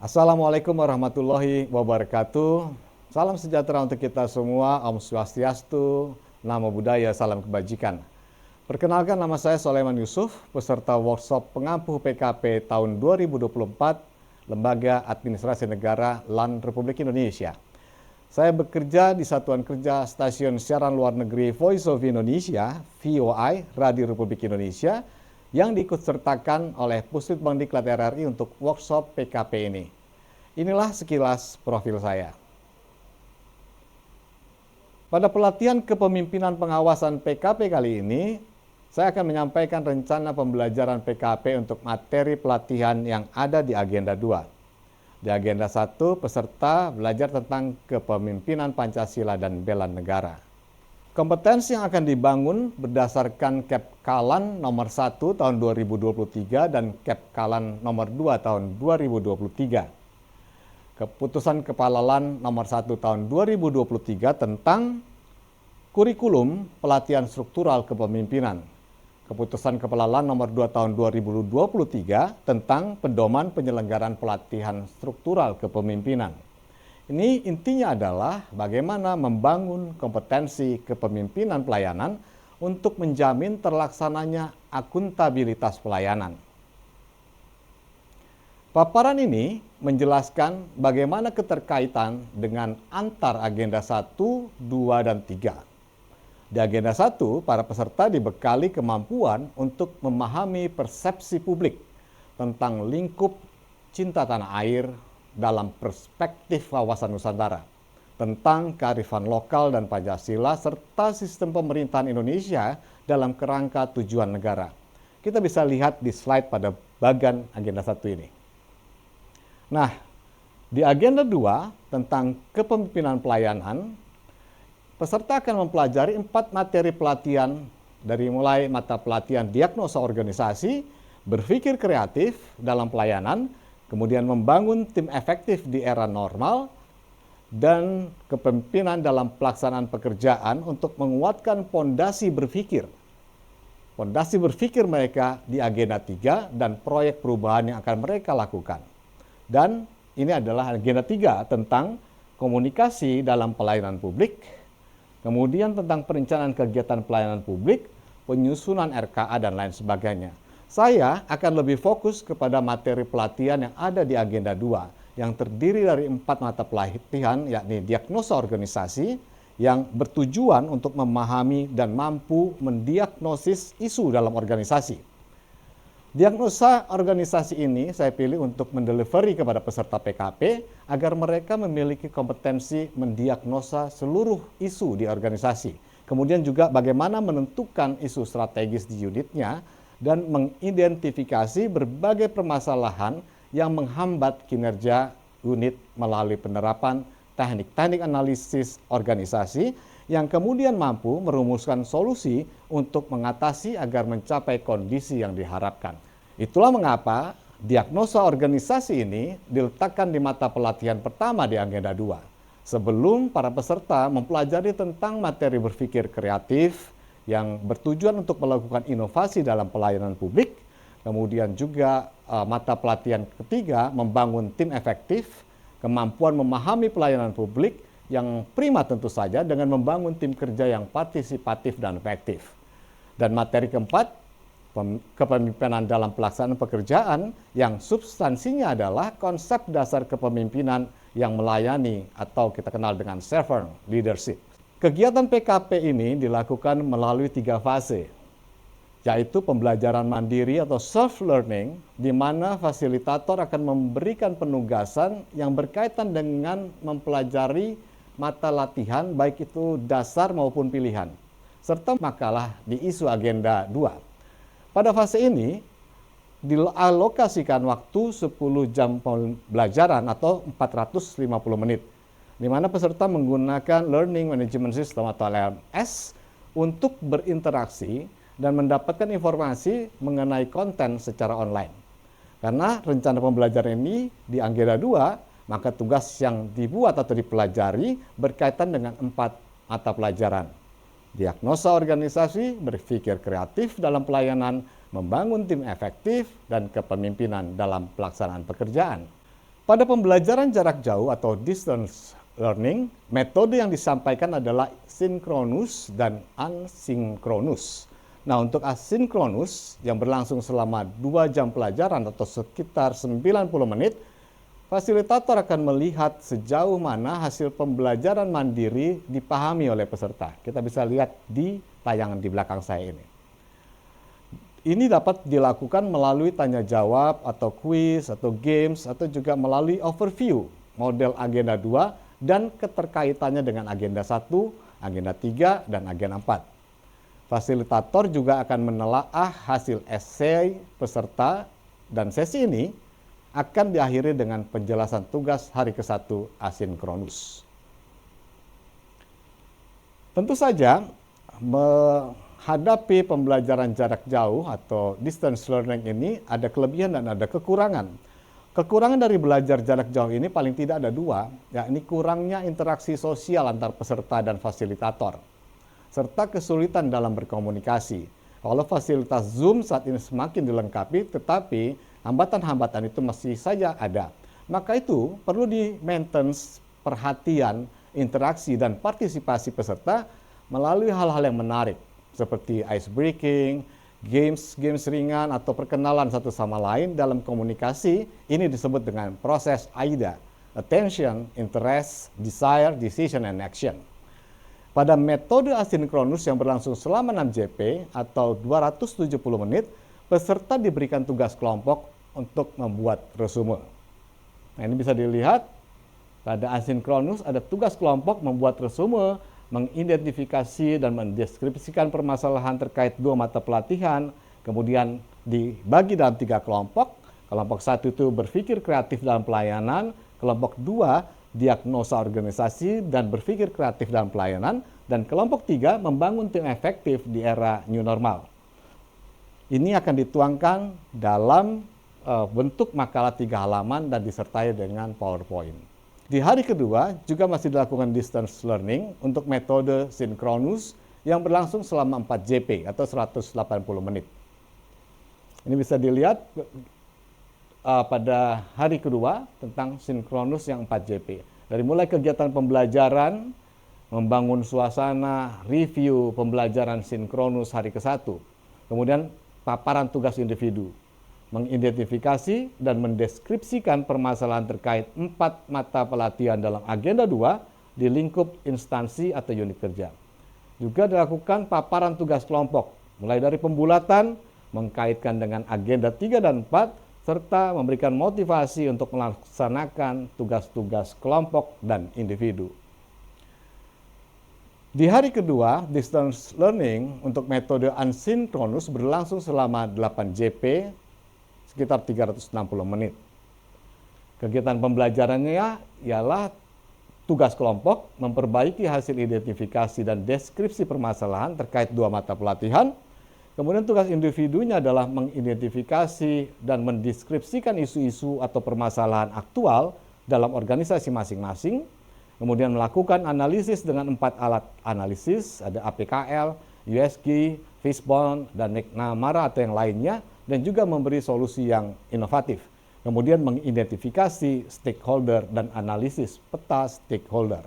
Assalamualaikum warahmatullahi wabarakatuh. Salam sejahtera untuk kita semua. Om Swastiastu, Namo Buddhaya, salam kebajikan. Perkenalkan, nama saya Soleman Yusuf, peserta workshop pengampu PKP tahun 2024, Lembaga Administrasi Negara LAN Republik Indonesia. Saya bekerja di Satuan Kerja Stasiun Siaran Luar Negeri Voice of Indonesia, VOI, Radio Republik Indonesia, yang diikutsertakan oleh Pusdikbangdiklat RRI untuk workshop PKP ini. Inilah sekilas profil saya. Pada pelatihan kepemimpinan pengawasan PKP kali ini, saya akan menyampaikan rencana pembelajaran PKP untuk materi pelatihan yang ada di agenda 2. Di agenda 1, peserta belajar tentang kepemimpinan Pancasila dan bela negara. Kompetensi yang akan dibangun berdasarkan KEP-KALAN nomor 1 tahun 2023 dan KEP-KALAN nomor 2 tahun 2023. Keputusan Kepala LAN nomor 1 tahun 2023 tentang kurikulum pelatihan struktural kepemimpinan. Keputusan Kepala LAN nomor 2 tahun 2023 tentang pedoman penyelenggaraan pelatihan struktural kepemimpinan. Ini intinya adalah bagaimana membangun kompetensi kepemimpinan pelayanan untuk menjamin terlaksananya akuntabilitas pelayanan. Paparan ini menjelaskan bagaimana keterkaitan dengan antar agenda 1, 2, dan 3. Di agenda 1, para peserta dibekali kemampuan untuk memahami persepsi publik tentang lingkup cinta tanah air dalam perspektif wawasan Nusantara, tentang kearifan lokal dan Pancasila, serta sistem pemerintahan Indonesia dalam kerangka tujuan negara. Kita bisa lihat di slide pada bagian agenda 1 ini. Nah, di agenda 2 tentang kepemimpinan pelayanan, peserta akan mempelajari 4 materi pelatihan dari mulai mata pelatihan diagnosa organisasi, berpikir kreatif dalam pelayanan, kemudian membangun tim efektif di era normal, dan kepemimpinan dalam pelaksanaan pekerjaan untuk menguatkan pondasi berpikir. Pondasi berpikir mereka di agenda 3 dan proyek perubahan yang akan mereka lakukan. Dan ini adalah agenda 3 tentang komunikasi dalam pelayanan publik, kemudian tentang perencanaan kegiatan pelayanan publik, penyusunan RKA, dan lain sebagainya. Saya akan lebih fokus kepada materi pelatihan yang ada di agenda 2 yang terdiri dari 4 mata pelatihan, yakni diagnosa organisasi yang bertujuan untuk memahami dan mampu mendiagnosis isu dalam organisasi. Diagnosa organisasi ini saya pilih untuk mendelivery kepada peserta PKP agar mereka memiliki kompetensi mendiagnosa seluruh isu di organisasi. Kemudian juga bagaimana menentukan isu strategis di unitnya dan mengidentifikasi berbagai permasalahan yang menghambat kinerja unit melalui penerapan teknik-teknik analisis organisasi yang kemudian mampu merumuskan solusi untuk mengatasi agar mencapai kondisi yang diharapkan. Itulah mengapa diagnosa organisasi ini diletakkan di mata pelatihan pertama di agenda 2. Sebelum para peserta mempelajari tentang materi berpikir kreatif yang bertujuan untuk melakukan inovasi dalam pelayanan publik, kemudian juga mata pelatihan ketiga membangun tim efektif, kemampuan memahami pelayanan publik yang prima tentu saja dengan membangun tim kerja yang partisipatif dan efektif. Dan materi keempat, kepemimpinan dalam pelaksanaan pekerjaan yang substansinya adalah konsep dasar kepemimpinan yang melayani atau kita kenal dengan servant leadership. Kegiatan PKP ini dilakukan melalui 3 fase, yaitu pembelajaran mandiri atau self-learning, di mana fasilitator akan memberikan penugasan yang berkaitan dengan mempelajari mata latihan, baik itu dasar maupun pilihan, serta makalah di isu agenda 2. Pada fase ini, dialokasikan waktu 10 jam pembelajaran atau 450 menit. Di mana peserta menggunakan Learning Management System atau LMS untuk berinteraksi dan mendapatkan informasi mengenai konten secara online. Karena rencana pembelajaran ini di agenda 2, maka tugas yang dibuat atau dipelajari berkaitan dengan 4 mata pelajaran. Diagnosa organisasi, berpikir kreatif dalam pelayanan, membangun tim efektif, dan kepemimpinan dalam pelaksanaan pekerjaan. Pada pembelajaran jarak jauh atau distance learning, metode yang disampaikan adalah sinkronus dan asinkronus. Nah, untuk asinkronus yang berlangsung selama 2 jam pelajaran atau sekitar 90 menit, fasilitator akan melihat sejauh mana hasil pembelajaran mandiri dipahami oleh peserta. Kita bisa lihat di tayangan di belakang saya ini. Ini dapat dilakukan melalui tanya jawab atau kuis atau games atau juga melalui overview model agenda 2 dan keterkaitannya dengan agenda 1, agenda 3, dan agenda 4. Fasilitator juga akan menelaah hasil esai peserta dan sesi ini akan diakhiri dengan penjelasan tugas hari ke-1 asinkronus. Tentu saja, menghadapi pembelajaran jarak jauh atau distance learning ini ada kelebihan dan ada kekurangan. Kekurangan dari belajar jarak jauh ini paling tidak ada 2, yakni kurangnya interaksi sosial antar peserta dan fasilitator, serta kesulitan dalam berkomunikasi. Kalau fasilitas Zoom saat ini semakin dilengkapi, tetapi hambatan-hambatan itu masih saja ada. Maka itu perlu di-maintenance perhatian, interaksi, dan partisipasi peserta melalui hal-hal yang menarik, seperti ice breaking, games ringan, atau perkenalan satu sama lain dalam komunikasi. Ini disebut dengan proses AIDA, Attention, Interest, Desire, Decision, and Action. Pada metode asinkronus yang berlangsung selama 6 JP atau 270 menit, peserta diberikan tugas kelompok untuk membuat resume. Nah, ini bisa dilihat pada asinkronus ada tugas kelompok membuat resume, mengidentifikasi dan mendeskripsikan permasalahan terkait 2 mata pelatihan, kemudian dibagi dalam 3 kelompok. Kelompok 1 itu berpikir kreatif dalam pelayanan, kelompok 2 diagnosa organisasi dan berpikir kreatif dalam pelayanan, dan kelompok 3 membangun tim efektif di era new normal. Ini akan dituangkan dalam bentuk makalah 3 halaman dan disertai dengan PowerPoint. Di hari kedua juga masih dilakukan distance learning untuk metode sinkronus yang berlangsung selama 4 JP atau 180 menit. Ini bisa dilihat pada hari kedua tentang sinkronus yang 4 JP. Dari mulai kegiatan pembelajaran, membangun suasana, review pembelajaran sinkronus hari ke-1, kemudian paparan tugas individu, mengidentifikasi dan mendeskripsikan permasalahan terkait 4 mata pelatihan dalam agenda 2 di lingkup instansi atau unit kerja. Juga dilakukan paparan tugas kelompok, mulai dari pembulatan, mengkaitkan dengan agenda 3 dan 4, serta memberikan motivasi untuk melaksanakan tugas-tugas kelompok dan individu. Di hari kedua, distance learning untuk metode asinkronus berlangsung selama 8 JP, sekitar 360 menit. Kegiatan pembelajarannya ialah tugas kelompok, memperbaiki hasil identifikasi dan deskripsi permasalahan terkait 2 mata pelatihan. Kemudian tugas individunya adalah mengidentifikasi dan mendeskripsikan isu-isu atau permasalahan aktual dalam organisasi masing-masing. Kemudian melakukan analisis dengan 4 alat analisis, ada APKL, USG, Fishbone, dan McNamara atau yang lainnya, dan juga memberi solusi yang inovatif. Kemudian mengidentifikasi stakeholder dan analisis peta stakeholder.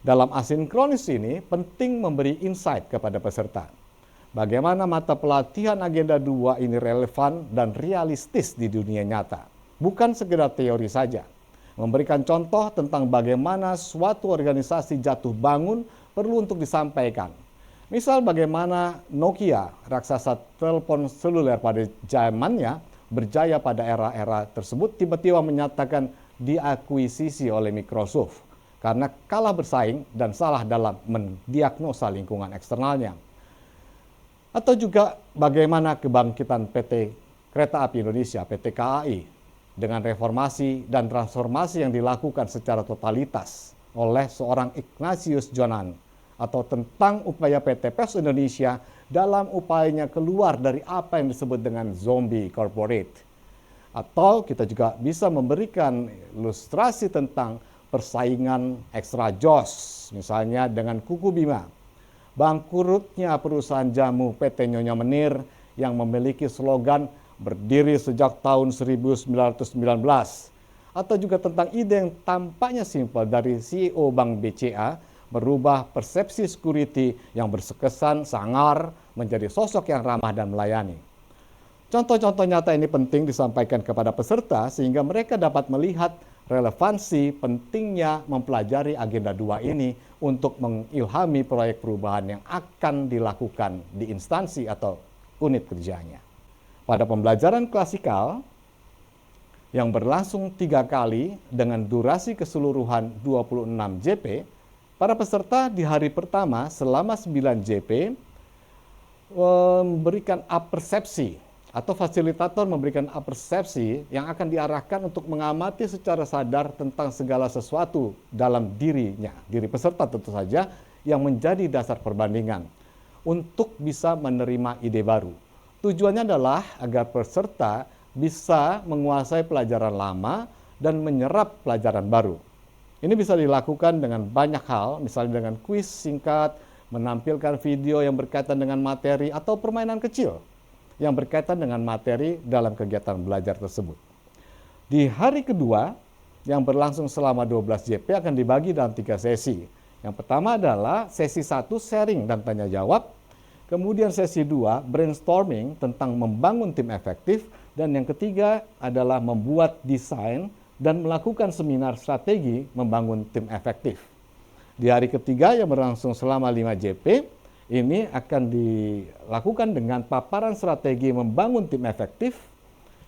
Dalam asinkronis ini penting memberi insight kepada peserta. Bagaimana mata pelatihan agenda 2 ini relevan dan realistis di dunia nyata. Bukan sekedar teori saja. Memberikan contoh tentang bagaimana suatu organisasi jatuh bangun perlu untuk disampaikan. Misal bagaimana Nokia, raksasa telepon seluler pada zamannya, berjaya pada era-era tersebut, tiba-tiba menyatakan diakuisisi oleh Microsoft karena kalah bersaing dan salah dalam mendiagnosa lingkungan eksternalnya. Atau juga bagaimana kebangkitan PT Kereta Api Indonesia, PT KAI, dengan reformasi dan transformasi yang dilakukan secara totalitas oleh seorang Ignatius Jonan, atau tentang upaya PT POS Indonesia dalam upayanya keluar dari apa yang disebut dengan zombie corporate. Atau kita juga bisa memberikan ilustrasi tentang persaingan ekstra jos, misalnya dengan Kuku Bima. Bangkrutnya perusahaan jamu PT Nyonya Menir yang memiliki slogan berdiri sejak tahun 1919. atau juga tentang ide yang tampaknya simpel dari CEO Bank BCA merubah persepsi security yang berkesan sangar menjadi sosok yang ramah dan melayani. Contoh-contoh nyata ini penting disampaikan kepada peserta sehingga mereka dapat melihat relevansi pentingnya mempelajari agenda 2 ini untuk mengilhami proyek perubahan yang akan dilakukan di instansi atau unit kerjanya. Pada pembelajaran klasikal yang berlangsung 3 kali dengan durasi keseluruhan 26 JP, para peserta di hari pertama selama 9 JP memberikan apersepsi atau fasilitator memberikan apersepsi yang akan diarahkan untuk mengamati secara sadar tentang segala sesuatu dalam dirinya, diri peserta tentu saja, yang menjadi dasar perbandingan untuk bisa menerima ide baru. Tujuannya adalah agar peserta bisa menguasai pelajaran lama dan menyerap pelajaran baru. Ini bisa dilakukan dengan banyak hal, misalnya dengan kuis singkat, menampilkan video yang berkaitan dengan materi, atau permainan kecil yang berkaitan dengan materi dalam kegiatan belajar tersebut. Di hari kedua, yang berlangsung selama 12 JP akan dibagi dalam 3 sesi. Yang pertama adalah sesi 1 sharing dan tanya jawab, kemudian sesi 2 brainstorming tentang membangun tim efektif, dan yang ketiga adalah membuat desain dan melakukan seminar strategi membangun tim efektif. Di hari ketiga yang berlangsung selama 5 JP, ini akan dilakukan dengan paparan strategi membangun tim efektif,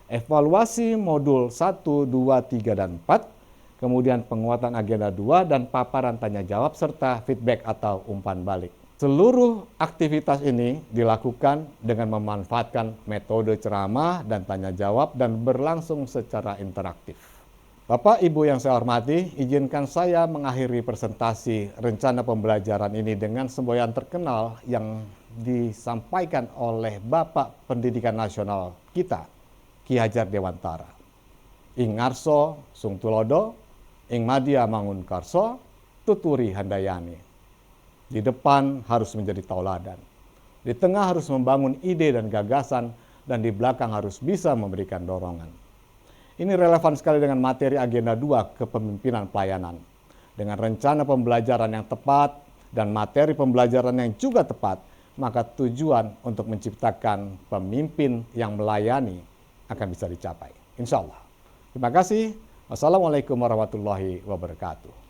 evaluasi modul 1, 2, 3, dan 4, kemudian penguatan agenda 2, dan paparan tanya jawab serta feedback atau umpan balik. Seluruh aktivitas ini dilakukan dengan memanfaatkan metode ceramah dan tanya jawab dan berlangsung secara interaktif. Bapak, Ibu yang saya hormati, izinkan saya mengakhiri presentasi rencana pembelajaran ini dengan semboyan terkenal yang disampaikan oleh Bapak Pendidikan Nasional kita, Ki Hajar Dewantara. Ing ngarso sung tulodo, ing madya mangun karso, tuturi handayani. Di depan harus menjadi tauladan. Di tengah harus membangun ide dan gagasan, dan di belakang harus bisa memberikan dorongan. Ini relevan sekali dengan materi agenda 2 kepemimpinan pelayanan. Dengan rencana pembelajaran yang tepat dan materi pembelajaran yang juga tepat, maka tujuan untuk menciptakan pemimpin yang melayani akan bisa dicapai. Insya Allah. Terima kasih. Wassalamualaikum warahmatullahi wabarakatuh.